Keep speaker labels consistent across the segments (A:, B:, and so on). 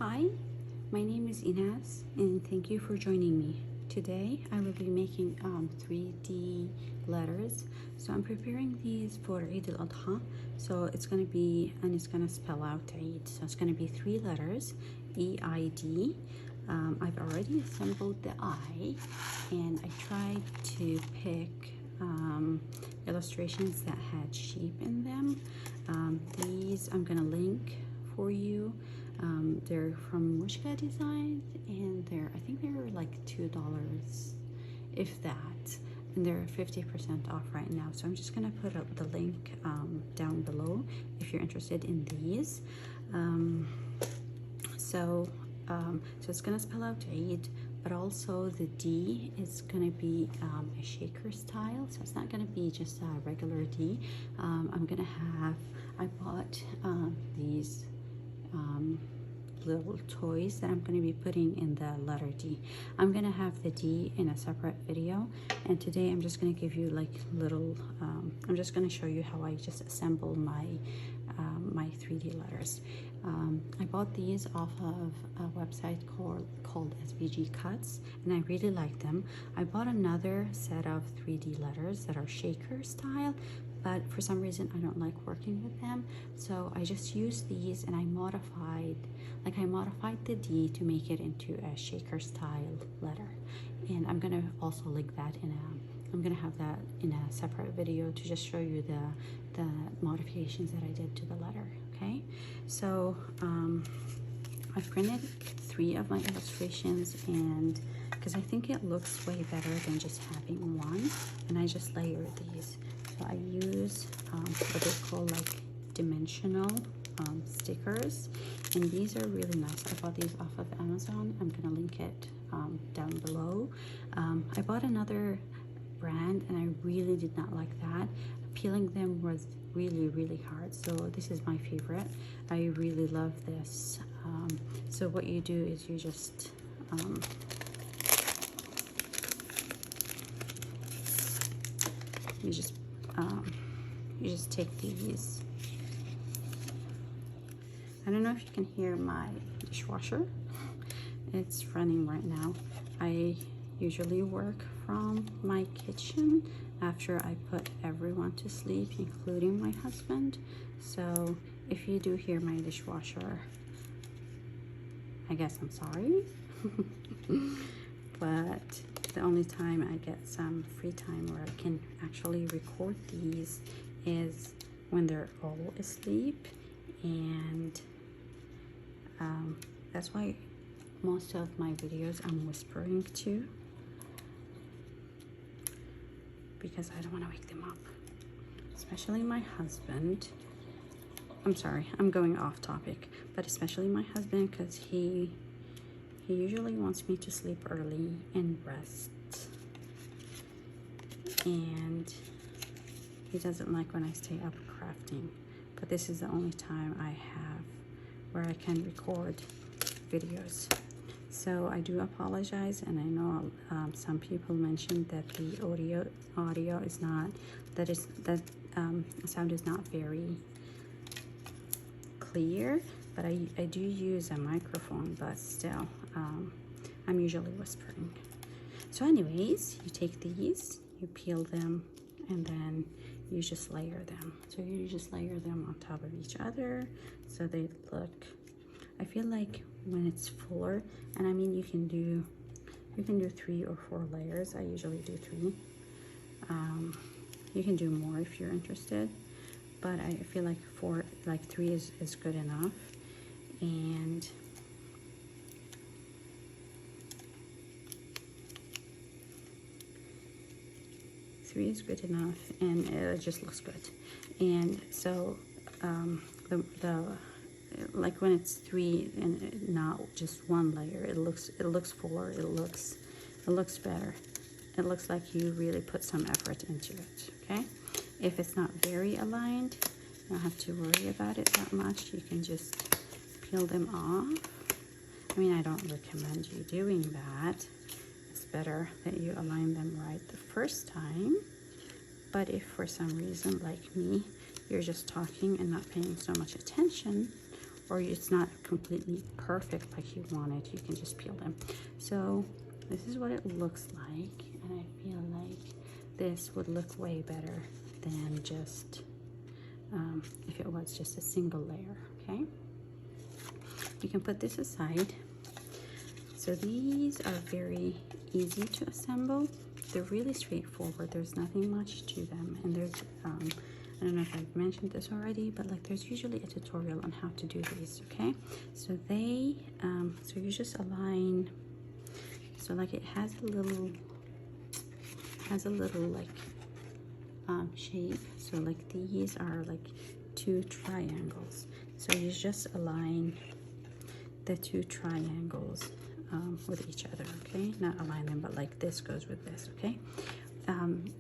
A: Hi, my name is Ines and thank you for joining me. Today I will be making 3D letters. So I'm preparing these for Eid al-Adha. So it's going to be, and it's going to spell out Eid. So it's going to be 3 letters, E-I-D. I've already assembled the I, and I tried to pick illustrations that had sheep in them. These I'm going to link for you. They're from Mushka Designs, and I think they're like $2, if that, and they're 50% off right now. So I'm just gonna put up the link down below if you're interested in these. So it's gonna spell out Eid, but also the D is gonna be a shaker style, so it's not gonna be just a regular D. I bought these little toys that I'm going to be putting in the letter D. I'm going to have the D in a separate video, and today I'm just going to give you like little I'm just going to show you how I just assemble my 3D letters. I bought these off of a website called SVG Cuts, and I really like them. I bought another set of 3D letters that are shaker style, but for some reason I don't like working with them, so I just used these, and I modified the D to make it into a shaker style letter, and I'm gonna also link that I'm gonna have that in a separate video to just show you the modifications that I did to the letter. Okay, so I've printed 3 of my illustrations, and because I think it looks way better than just having one, and I just layered these. So I use what they call like dimensional stickers, and these are really nice. I bought these off of Amazon. I'm gonna link it down below. I bought another brand, and I really did not like that. Peeling them was really hard, so this is my favorite. I really love this. So what you do is you just you just take these. I don't know if you can hear my dishwasher. It's running right now. I usually work from my kitchen after I put everyone to sleep, including my husband. So if you do hear my dishwasher, I guess I'm sorry. But the only time I get some free time where I can actually record these is when they're all asleep, and that's why most of my videos I'm whispering to, because I don't want to wake them up, especially my husband. I'm sorry, I'm going off topic, but especially my husband, because he usually wants me to sleep early and rest, and he doesn't like when I stay up crafting. But this is the only time I have where I can record videos. So I do apologize, and I know some people mentioned that the audio is not, that sound is not very clear, but I do use a microphone, but still I'm usually whispering. So anyways, you take these, you peel them, and then you just layer them. So you just layer them on top of each other so they look, I feel like when it's fuller, and I mean you can do 3 or 4 layers. I usually do 3. You can do more if you're interested, but I feel like 3 is good enough. And three is good enough, and it just looks good. And so like when it's 3 and not just 1 layer, it looks fuller, it looks better. It looks like you really put some effort into it. Okay, if it's not very aligned, you don't have to worry about it that much. You can just peel them off. I mean, I don't recommend you doing that. It's better that you align them right the first time. But if for some reason, like me, you're just talking and not paying so much attention, or it's not completely perfect like you want it, you can just peel them. So this is what it looks like, and I feel like this would look way better than just if it was just a single layer. Okay, you can put this aside. So these are very easy to assemble. They're really straightforward. There's nothing much to them, and there's I don't know if I've mentioned this already, but like there's usually a tutorial on how to do these. Okay, so they so you just align. So like it has a little like shape. So like these are like two triangles. So you just align the two triangles with each other. Okay, not align them, but like this goes with this. Okay,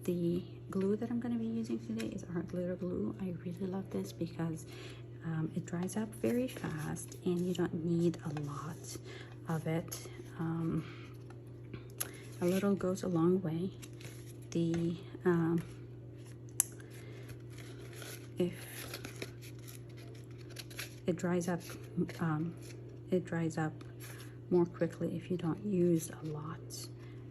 A: the glue that I'm going to be using today is art glitter glue. I really love this because it dries up very fast and you don't need a lot of it. A little goes a long way. The if it dries up more quickly if you don't use a lot.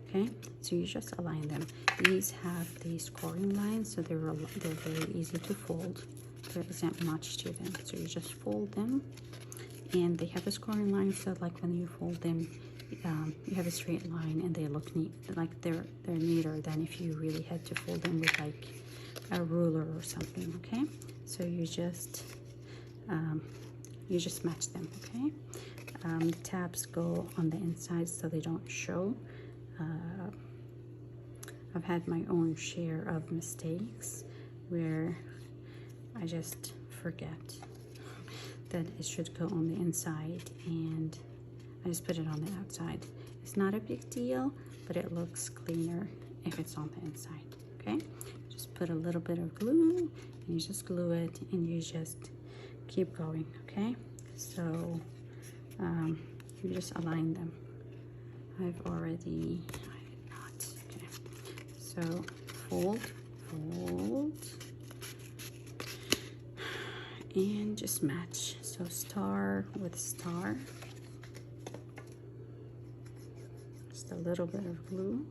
A: Okay, so you just align them. These have these scoring lines, so they're very easy to fold. There isn't much to them, so you just fold them, and they have a scoring line, so like when you fold them, you have a straight line, and they look neat. Like they're neater than if you really had to fold them with like a ruler or something. Okay, so you just match them. Okay, the tabs go on the inside so they don't show. I've had my own share of mistakes where I just forget that it should go on the inside and I just put it on the outside. It's not a big deal, but it looks cleaner if it's on the inside. Okay, just put a little bit of glue and you just glue it and you just keep going. Okay, so you just align them. I did not. Okay, so fold, and just match. So star with star, just a little bit of glue.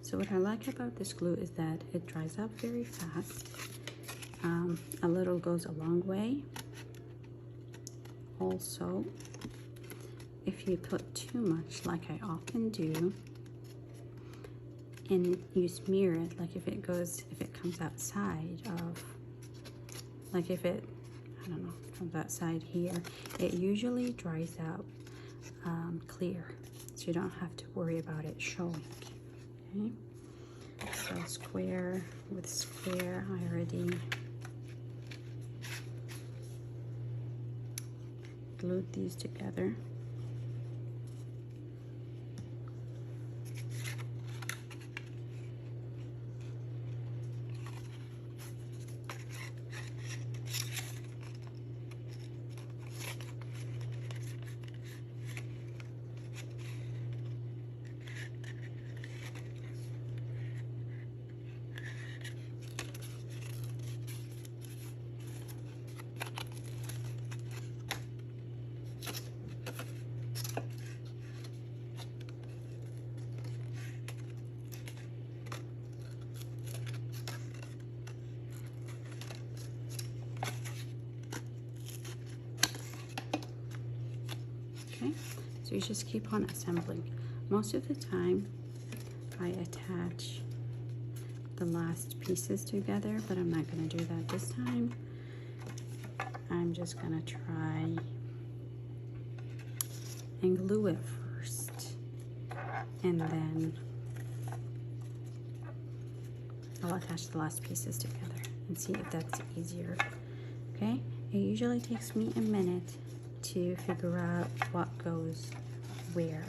A: So what I like about this glue is that it dries up very fast. A little goes a long way. Also, if you put too much, like I often do, and you smear it, like if it comes outside of, like if it, I don't know, comes outside here, it usually dries out clear, so you don't have to worry about it showing. Okay, so square with square, I already glued these together. Okay, so you just keep on assembling. Most of the time I attach the last pieces together, but I'm not going to do that this time. I'm just going to try and glue it first, and then I'll attach the last pieces together and see if that's easier. Okay, it usually takes me a minute to figure out what goes where.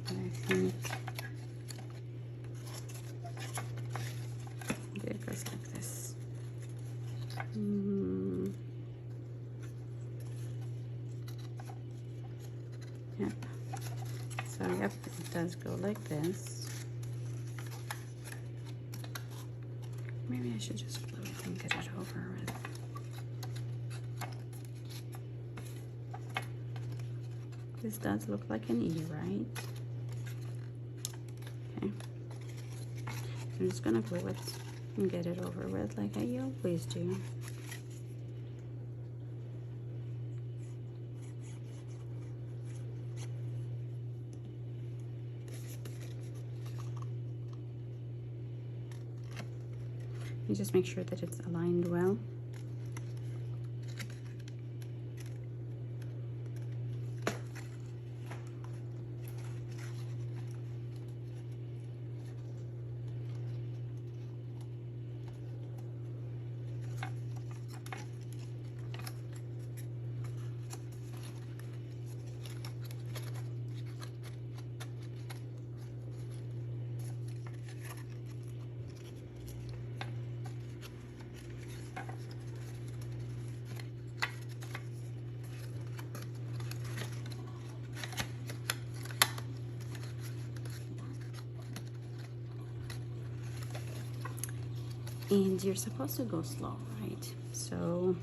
A: And I think it goes like this. Yep. So yep, it does go like this. I should just glue it and get it over with. This does look like an E, right? Okay. I'm just gonna glue it and get it over with like I always do. You just make sure that it's aligned well. And you're supposed to go slow, right? So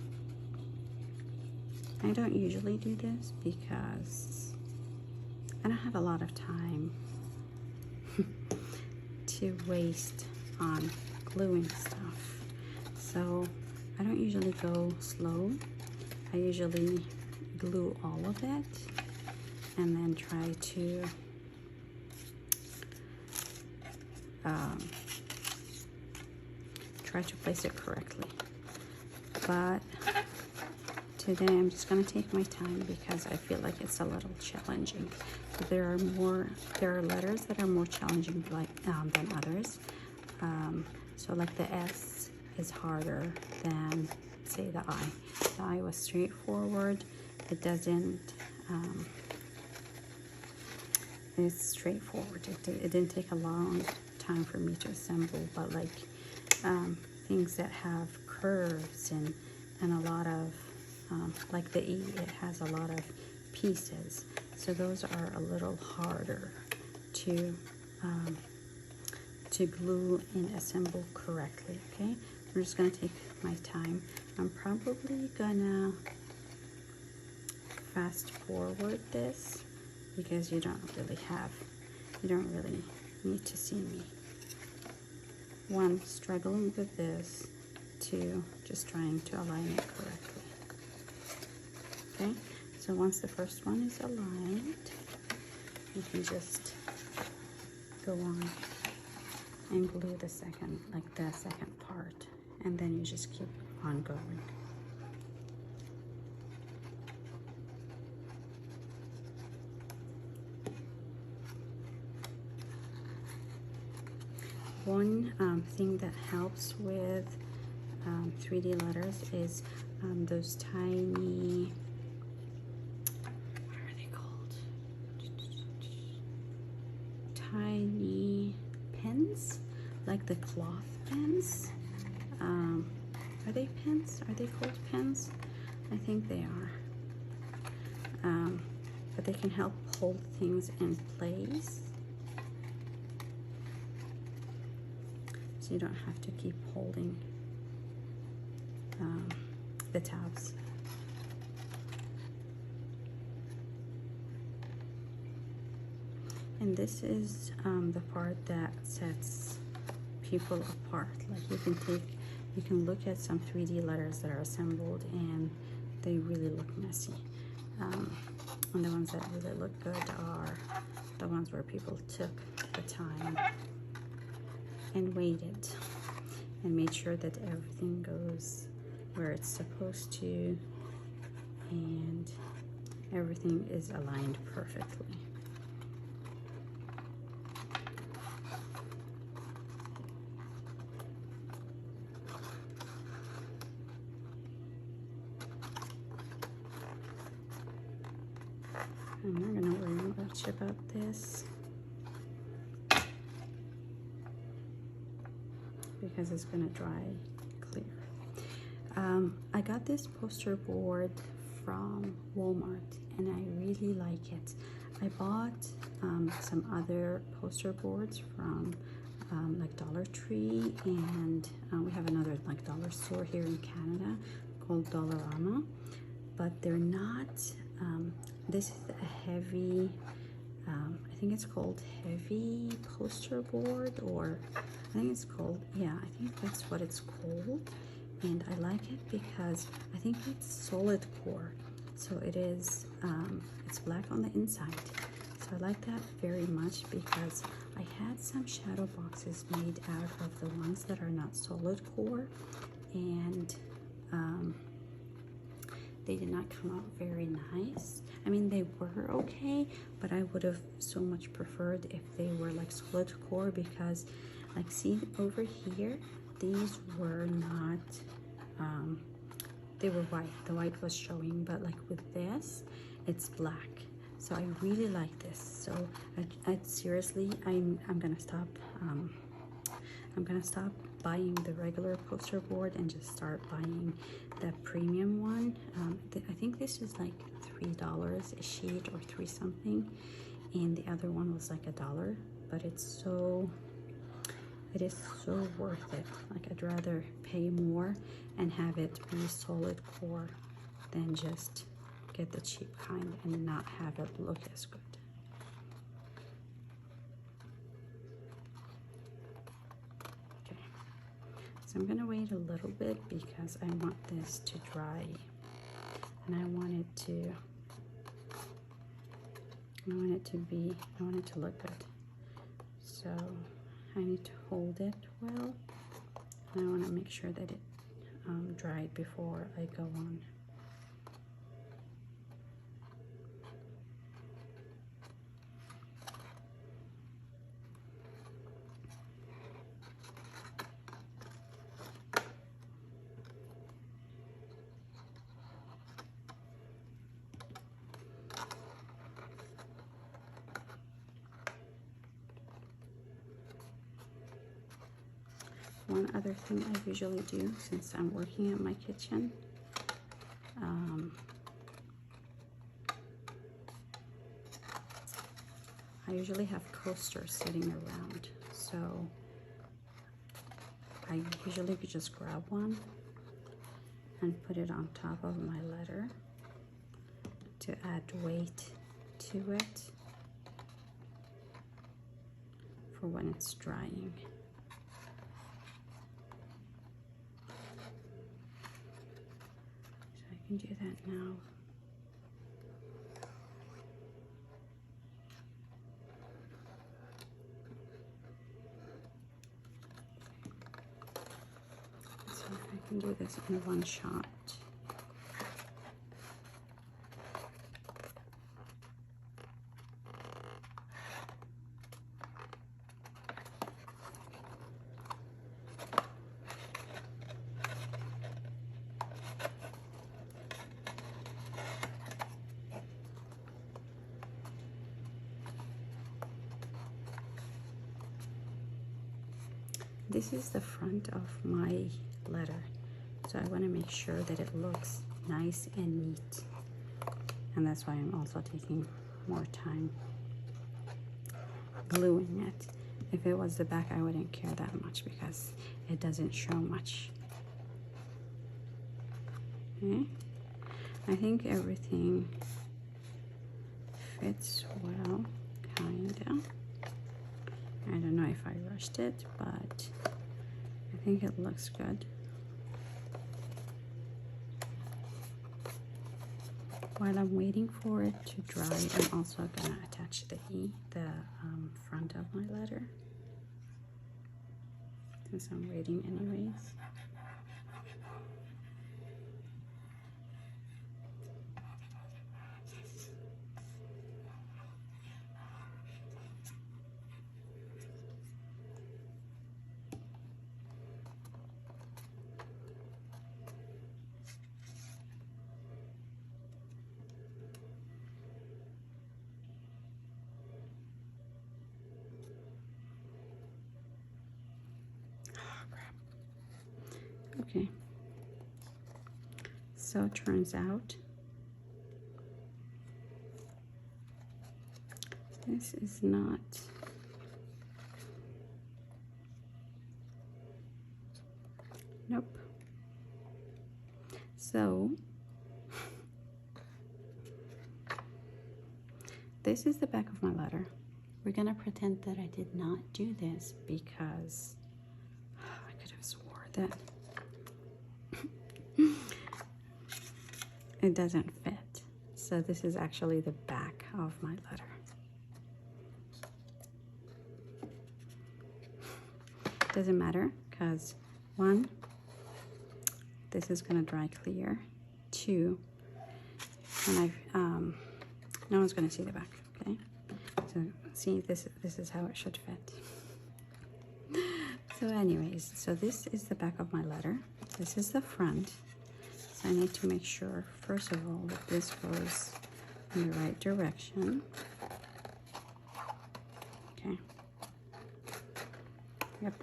A: I don't usually do this because I don't have a lot of time to waste on gluing stuff. So I don't usually go slow. I usually glue all of it and then try to place it correctly. But today I'm just going to take my time because I feel like it's a little challenging. There are letters that are more challenging than others. So like the S is harder than, say, the I. The I was straightforward. It doesn't, it's straightforward. It didn't take a long time for me to assemble, but like things that have curves and a lot of, like the E, it has a lot of pieces. So those are a little harder to glue and assemble correctly, okay? I'm just gonna take my time. I'm probably gonna fast forward this because you don't really need to see me. One, struggling with this. Two, just trying to align it correctly. Okay, so once the first one is aligned, you can just go on and glue the second part, and then you just keep on going. One thing that helps with 3D letters is those tiny, what are they called? Tiny pens, like the cloth pens. Are they pens? Are they called pens? I think they are. But they can help hold things in place. So you don't have to keep holding the tabs. And this is the part that sets people apart. Like you can look at some 3D letters that are assembled and they really look messy. And the ones that really look good are the ones where people took the time and waited and made sure that everything goes where it's supposed to and everything is aligned perfectly. I'm not going to worry much about this because it's going to dry clear. I got this poster board from Walmart and I really like it. I bought some other poster boards from like Dollar Tree, and we have another like dollar store here in Canada called Dollarama, but they're not, this is a heavy, I think it's called heavy poster board, or I think it's called, yeah, I think that's what it's called. And I like it because I think it's solid core, so it is, it's black on the inside. So I like that very much because I had some shadow boxes made out of the ones that are not solid core, and they did not come out very nice. I mean, they were okay, but I would have so much preferred if they were like solid core, because like, see over here, these were not, they were white. The white was showing, but like with this, it's black. So I really like this. So I seriously, I'm gonna stop. I'm gonna stop buying the regular poster board and just start buying the premium one. I think this is like $3 a sheet or $3 something, and the other one was like $1. But it is so worth it. Like, I'd rather pay more and have it be solid core than just get the cheap kind and not have it look as good. Okay, so I'm gonna wait a little bit because I want this to dry, and I want it to look good. So I need to hold it well, and I want to make sure that it dried before I go on. One other thing I usually do, since I'm working in my kitchen, I usually have coasters sitting around, so I usually just grab one and put it on top of my letter to add weight to it for when it's drying. So I can do that now. I can do this in one shot. This is the front of my letter, so I want to make sure that it looks nice and neat, and that's why I'm also taking more time gluing it. If it was the back, I wouldn't care that much because it doesn't show much. Okay, I think everything fits well, kinda. I don't know if I rushed it, but I think it looks good. While I'm waiting for it to dry, I'm also gonna attach the front of my letter, since I'm waiting anyways. Okay, so it turns out this is not Nope. So this is the back of my letter. We're gonna pretend that I did not do this because I could have swore that it doesn't fit. So this is actually the back of my letter. Doesn't matter because 1, this is gonna dry clear. 2, and no one's gonna see the back. Okay, so see, this is how it should fit. So anyways, so this is the back of my letter. This is the front. So I need to make sure, first of all, that this goes in the right direction. Okay. Yep.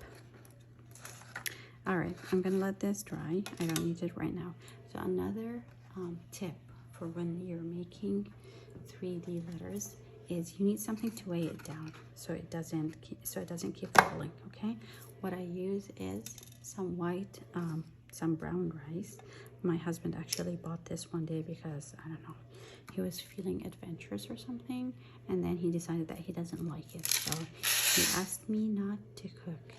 A: All right, I'm gonna let this dry. I don't need it right now. So another tip for when you're making 3D letters is you need something to weigh it down so it doesn't keep falling. Okay, what I use is some white, some brown rice. My husband actually bought this one day because I don't know, he was feeling adventurous or something, and then he decided that he doesn't like it, so he asked me not to cook,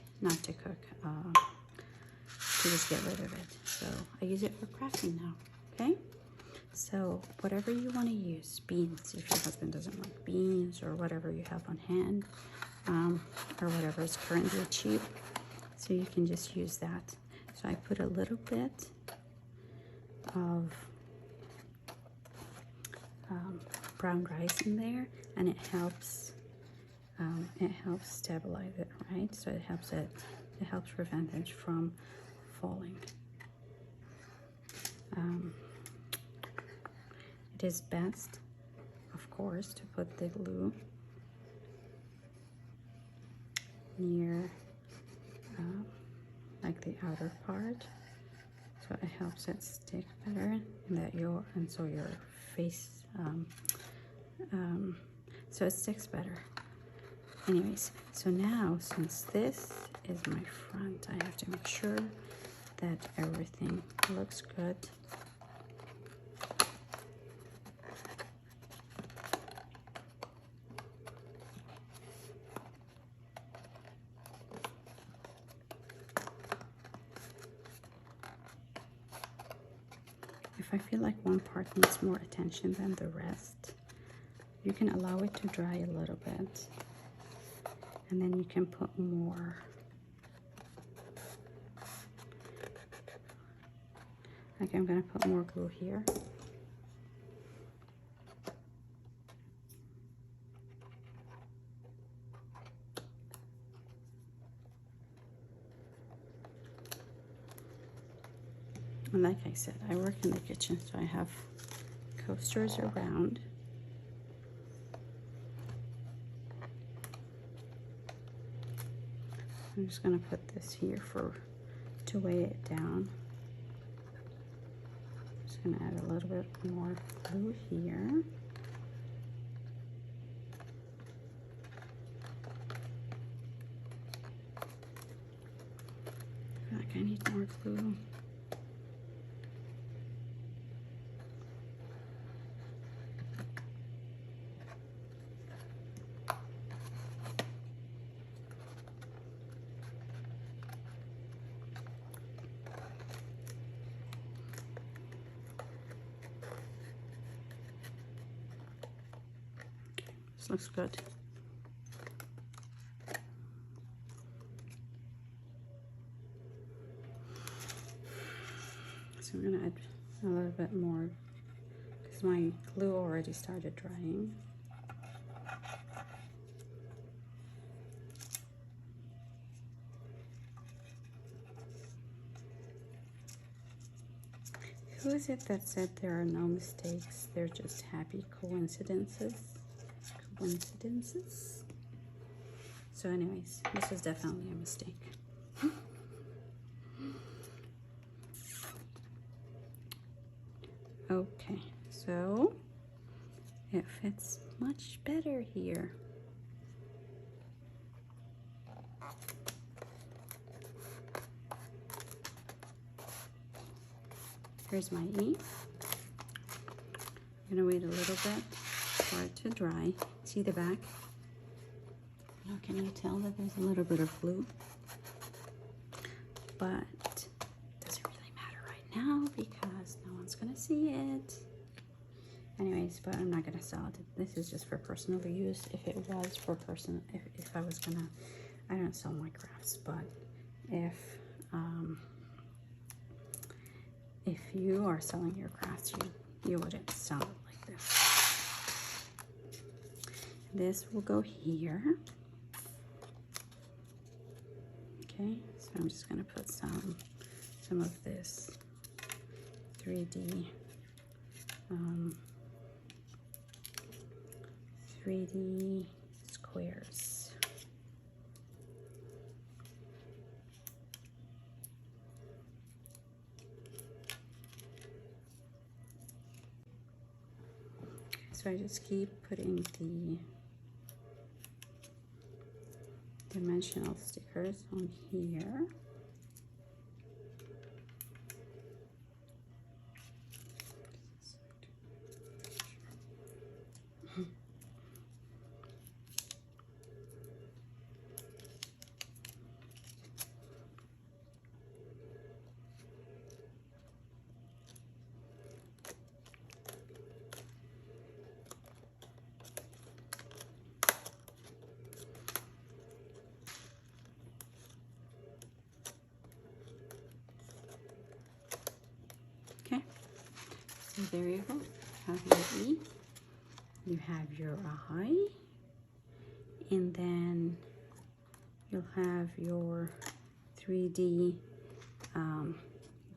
A: to just get rid of it. So I use it for crafting now. Okay, so whatever you want to use, beans, if your husband doesn't like beans, or whatever you have on hand, or whatever is currently cheap, so you can just use that. So I put a little bit of brown rice in there, and it helps stabilize it, right? So it helps prevent it from falling. It is best, of course, to put the glue near like the outer part, so it helps it stick better, and so your face so it sticks better. Anyways, so now since this is my front, I have to make sure that everything looks good. If I feel like one part needs more attention than the rest, you can allow it to dry a little bit, and then you can put more. Like I'm gonna put more glue here. And like I said, I work in the kitchen, so I have coasters around. I'm just gonna put this here to weigh it down. Just gonna add a little bit more glue here. I feel like I need more glue. This looks good. So I'm gonna add a little bit more because my glue already started drying. Who is it that said there are no mistakes, they're just happy coincidences? So anyways, this was definitely a mistake. Okay, so it fits much better here. Here's my E. I'm gonna wait a little bit for it to dry. See the back? Now, can you tell that there's a little bit of glue? But it doesn't really matter right now because no one's gonna see it. Anyways, but I'm not gonna sell it. This is just for personal use. If it was for personal, if I was gonna, I don't sell my crafts, but if you are selling your crafts, you wouldn't sell it like this. This will go here. Okay, so I'm just gonna put some of this 3D 3D squares. So I just keep putting the dimensional stickers on here. Okay, so there you go. Have your E, you have your I, and then you'll have your 3D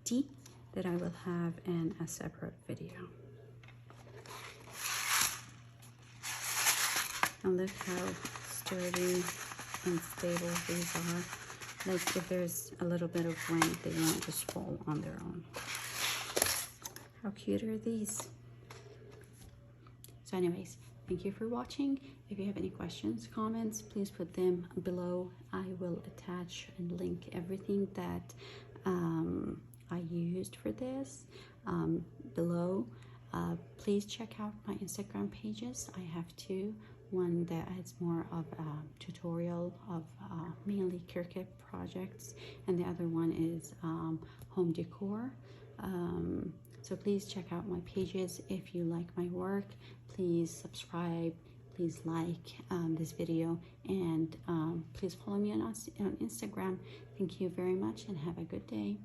A: D that I will have in a separate video. And look how sturdy and stable these are. Like if there's a little bit of wind, they won't just fall on their own. How cute are these? So anyways, thank you for watching. If you have any questions, comments, please put them below. I will attach and link everything that I used for this below. Please check out my Instagram pages. I have two. One that is more of a tutorial of mainly Cricut projects, and the other one is home decor. So please check out my pages. If you like my work, please subscribe, please like this video, and please follow me on Instagram. Thank you very much and have a good day.